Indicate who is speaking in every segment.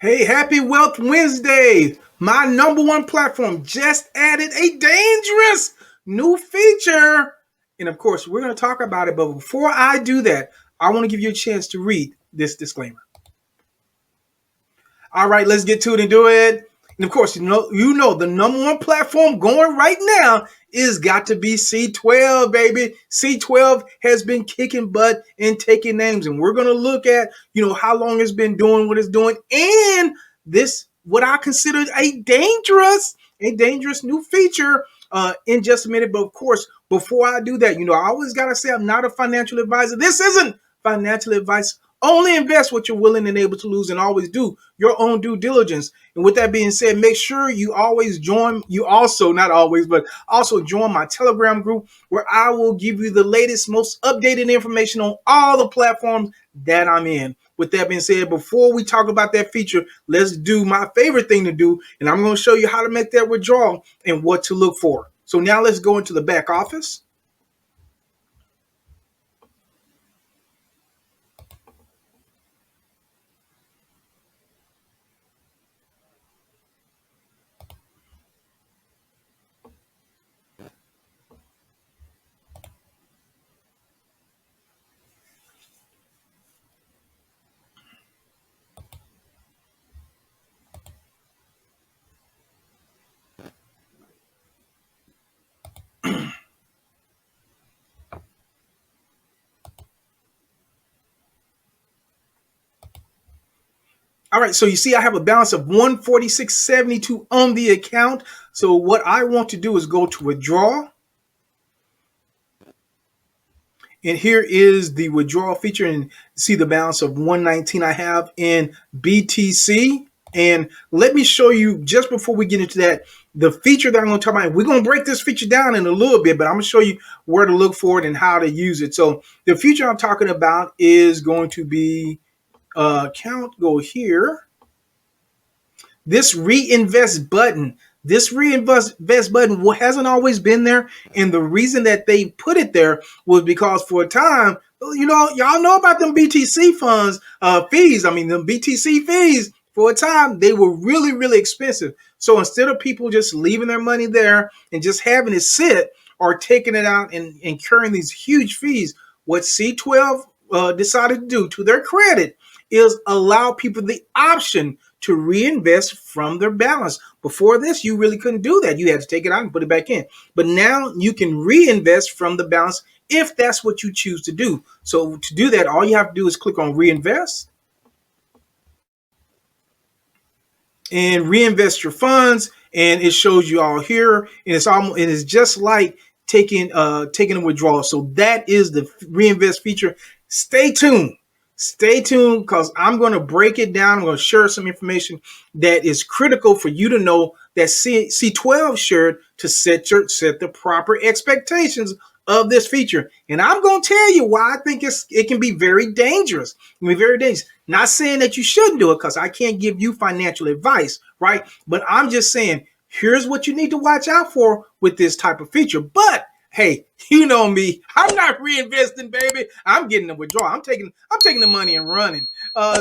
Speaker 1: Hey, happy Wealth Wednesday. My number one platform just added a dangerous new feature. And of course, we're going to talk about it. But before I do that, I want to give you a chance to read this disclaimer. All right, let's get to it and do it. And of course, you know the number one platform going right now is got to be C12, baby. C12 has been kicking butt and taking names, and we're gonna look at how long it's been doing what it's doing, and this what I consider a dangerous new feature in just a minute. But of course, before I do that, I always gotta say I'm not a financial advisor. This isn't financial advice. Only invest what you're willing and able to lose, and always do your own due diligence. And with that being said, make sure you always join, you also, not always, but also join my Telegram group where I will give you the latest, most updated information on all the platforms that I'm in. With that being said, before we talk about that feature, let's do my favorite thing to do, and I'm going to show you how to make that withdrawal and what to look for. So now let's go into the back office. All right, so you see I have a balance of 146.72 on the account. So what I want to do is go to withdraw. And here is the withdrawal feature, and see the balance of 119 I have in BTC. And let me show you, just before we get into that, the feature that I'm going to talk about. We're going to break this feature down in a little bit, but I'm going to show you where to look for it and how to use it. So the feature I'm talking about is going to be account, go here. This reinvest button. This reinvest button hasn't always been there, and the reason that they put it there was because for a time, y'all know about them BTC funds fees. I mean, them BTC fees for a time they were really, really expensive. So instead of people just leaving their money there and just having it sit or taking it out and incurring these huge fees, what C12 decided to do, to their credit, is allow people the option to reinvest from their balance. Before this, you really couldn't do that. You had to take it out and put it back in. But now you can reinvest from the balance if that's what you choose to do. So to do that, all you have to do is click on reinvest and reinvest your funds. And it shows you all here. And it is just like taking a withdrawal. So that is the reinvest feature. Stay tuned. Stay tuned, because I'm going to break it down. I'm going to share some information that is critical for you to know that C12 shared to set the proper expectations of this feature. And I'm going to tell you why I think it can be very dangerous. It can be very dangerous. Not saying that you shouldn't do it, because I can't give you financial advice, right? But I'm just saying, here's what you need to watch out for with this type of feature. But hey, you know me. I'm not reinvesting, baby. I'm getting a withdrawal. I'm taking the money and running.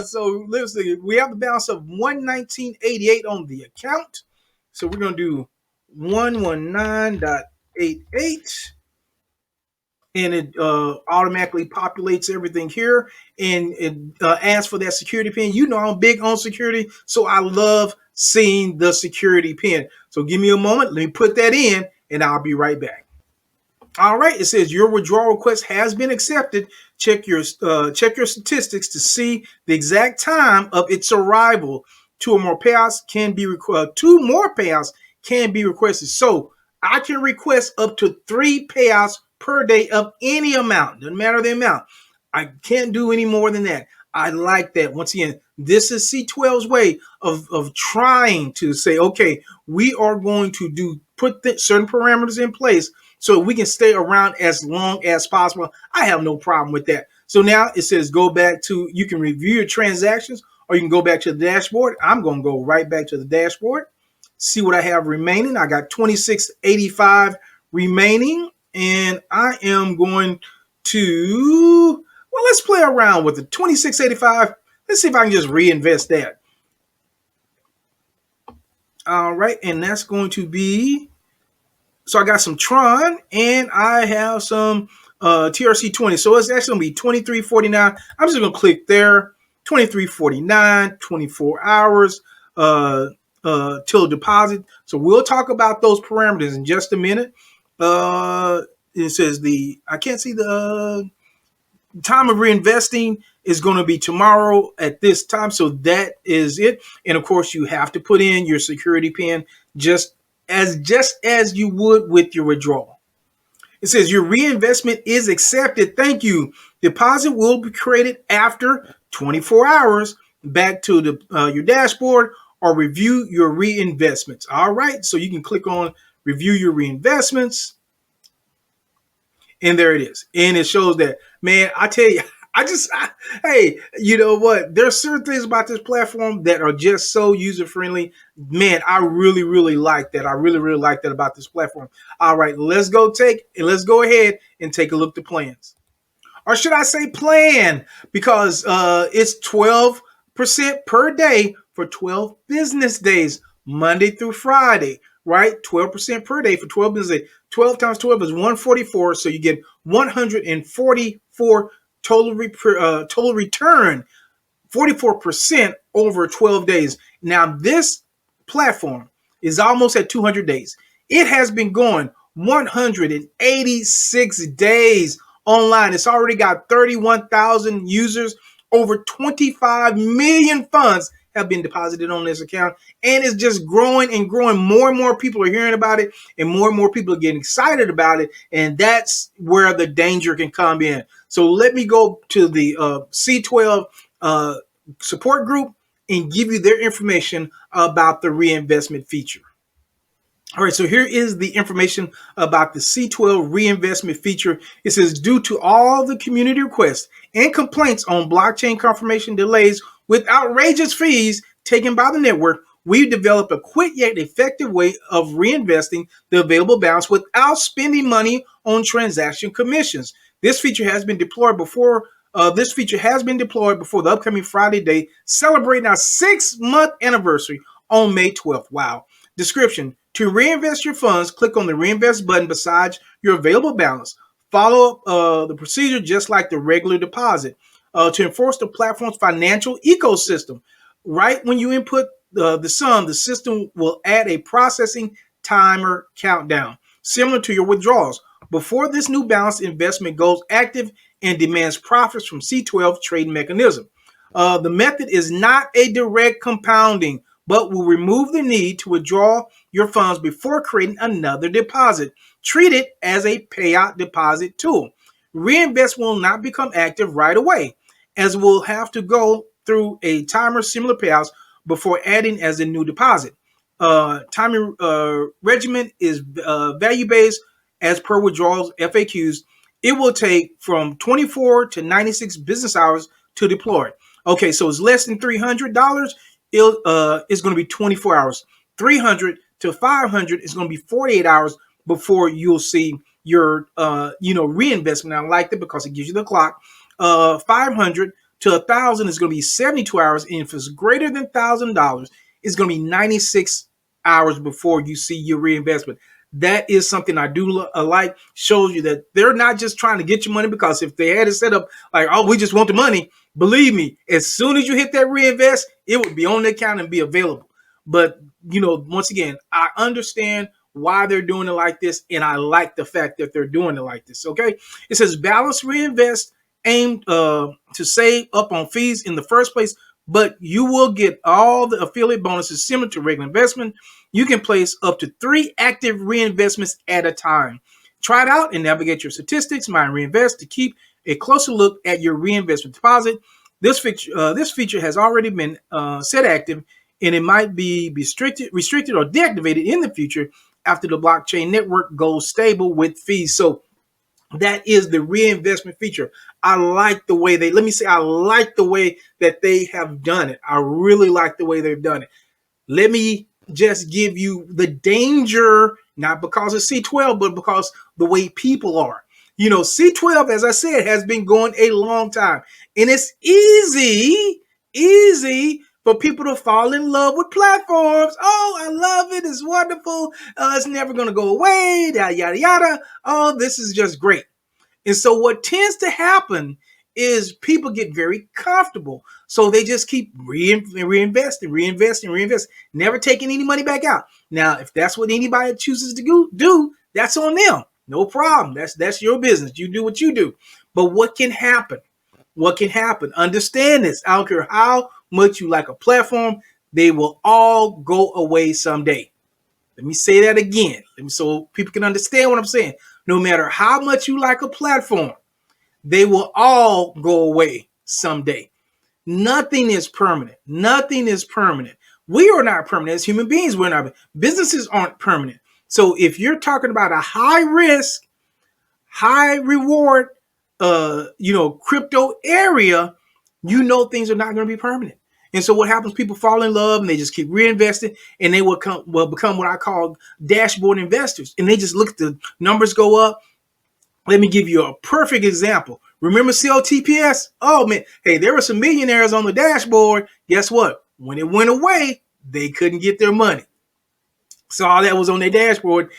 Speaker 1: So let's see. We have the balance of 119.88 on the account. So we're gonna do 119.88. And it automatically populates everything here, and it asks for that security pin. I'm big on security, so I love seeing the security pin. So give me a moment. Let me put that in, and I'll be right back. All right, it says your withdrawal request has been accepted. Check your statistics to see the exact time of its arrival. Two more payouts can be requested. So I can request up to 3 payouts per day of any amount. Doesn't matter the amount. I can't do any more than that. I like that. Once again, this is C12's way of trying to say, okay, we are going to put certain parameters in place so we can stay around as long as possible. I have no problem with that. So now it says you can review your transactions, or you can go back to the dashboard. I'm going to go right back to the dashboard, see what I have remaining. I got 26.85 remaining, and I am going let's play around with the 26.85. Let's see if I can just reinvest that. All right, and that's going to be, so I got some Tron and I have some TRC20. So it's actually going to be 23.49. I'm just going to click there. 23.49, 24 hours till deposit. So we'll talk about those parameters in just a minute. It says I can't see the time of reinvesting is going to be tomorrow at this time. So that is it. And of course, you have to put in your security pin just as you would with your withdrawal. It says your reinvestment is accepted. Thank you. Deposit will be created after 24 hours back to your dashboard or review your reinvestments. All right. So you can click on review your reinvestments. And there it is. And it shows that, man, I tell you, hey, you know what? There's certain things about this platform that are just so user friendly. Man, I really, really like that. I really, really like that about this platform. All right, let's go ahead and take a look at the plans. Or should I say plan? Because it's 12% per day for 12 business days, Monday through Friday, right? 12% per day for 12 business days. 12 times 12 is 144, so you get 144 total return, 44% over 12 days. Now, this platform is almost at 200 days. It has been going 186 days online. It's already got 31,000 users. Over 25 million funds have been deposited on this account, and it's just growing and growing. More and more people are hearing about it, and more people are getting excited about it, and that's where the danger can come in. So let me go to the C12 support group and give you their information about the reinvestment feature. All right, so here is the information about the C12 reinvestment feature. It says, due to all the community requests and complaints on blockchain confirmation delays with outrageous fees taken by the network, we've developed a quick yet effective way of reinvesting the available balance without spending money on transaction commissions. This feature has been deployed before the upcoming Friday day, celebrating our 6-month anniversary on May 12th. Wow. Description: to reinvest your funds, click on the reinvest button beside your available balance. Follow the procedure just like the regular deposit. To enforce the platform's financial ecosystem, right when you input the sum, the system will add a processing timer countdown, similar to your withdrawals, before this new balance investment goes active and demands profits from C12 trading mechanism. The method is not a direct compounding, but will remove the need to withdraw your funds before creating another deposit. Treat it as a payout deposit tool. Reinvest will not become active right away, as we'll have to go through a timer similar payouts before adding as a new deposit. Timing regimen is value-based as per withdrawals FAQs. It will take from 24 to 96 business hours to deploy. Okay, so it's less than $300. It's going to be 24 hours. 300 to 500 is going to be 48 hours before you'll see your reinvestment. I like that because it gives you the clock. 500 to 1,000 is going to be 72 hours, and if it's greater than $1,000, it's going to be 96 hours before you see your reinvestment. That is something I do like. Shows you that they're not just trying to get your money, because if they had it set up like, oh, we just want the money, believe me, as soon as you hit that reinvest, it would be on the account and be available. But, once again, I understand why they're doing it like this, and I like the fact that they're doing it like this, okay? It says balance reinvest aimed to save up on fees in the first place, but you will get all the affiliate bonuses similar to regular investment. You can place up to 3 active reinvestments at a time. Try it out and navigate your statistics, Mind Reinvest, to keep a closer look at your reinvestment deposit. This feature has already been set active, and it might be restricted or deactivated in the future after the blockchain network goes stable with fees. So that is the reinvestment feature. I like the way that they have done it. I really like the way they've done it. Let me just give you the danger, not because of C12, but because the way people are. C12, as I said, has been going a long time, and it's easy for people to fall in love with platforms. Oh, I love it. It's wonderful. It's never going to go away. Yada, yada, yada. Oh, this is just great. And so what tends to happen is people get very comfortable. So they just keep reinvesting, never taking any money back out. Now, if that's what anybody chooses to do, that's on them. No problem. That's your business. You do what you do. But what can happen? What can happen? Understand this. I don't care how much you like a platform, they will all go away someday. Let me say that again, so people can understand what I'm saying. No matter how much you like a platform, they will all go away someday. Nothing is permanent. Nothing is permanent. We are not permanent as human beings. We're not. Businesses aren't permanent. So if you're talking about a high risk, high reward, crypto area, things are not going to be permanent. And so what happens? People fall in love and they just keep reinvesting, and they will become what I call dashboard investors. And they just look at the numbers go up. Let me give you a perfect example. Remember COTPS? Oh man, hey, there were some millionaires on the dashboard. Guess what? When it went away, they couldn't get their money. So all that was on their dashboard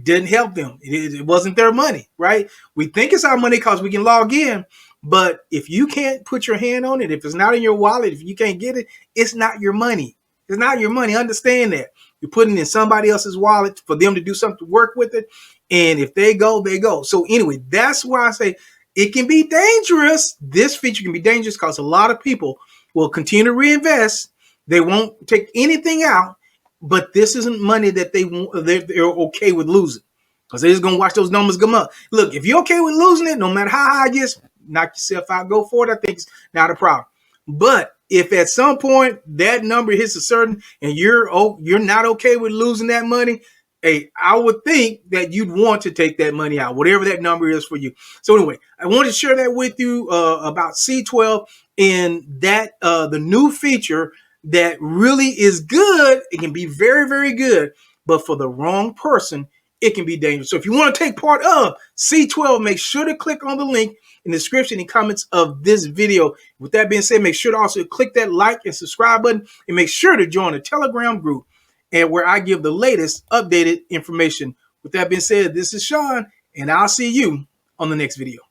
Speaker 1: didn't help them. It wasn't their money, right? We think it's our money because we can log in, but if you can't put your hand on it, if it's not in your wallet, if you can't get it, it's not your money. It's not your money. Understand that. You're putting it in somebody else's wallet for them to do something to work with it. And if they go, they go. So anyway, that's why I say it can be dangerous. This feature can be dangerous because a lot of people will continue to reinvest. They won't take anything out. But this isn't money that they're okay with losing, because they're just gonna watch those numbers come up. Look, if you're okay with losing it, no matter how high it gets, knock yourself out, go for it. I think it's not a problem. But if at some point that number hits a certain, and you're not okay with losing that money, hey, I would think that you'd want to take that money out, whatever that number is for you. So anyway, I wanted to share that with you about C12 and that the new feature that really is good. It can be very, very good, but for the wrong person, it can be dangerous. So if you want to take part of C12, make sure to click on the link in the description and comments of this video. With that being said, make sure to also click that like and subscribe button, and make sure to join the Telegram group and where I give the latest updated information. With that being said, this is Sean, and I'll see you on the next video.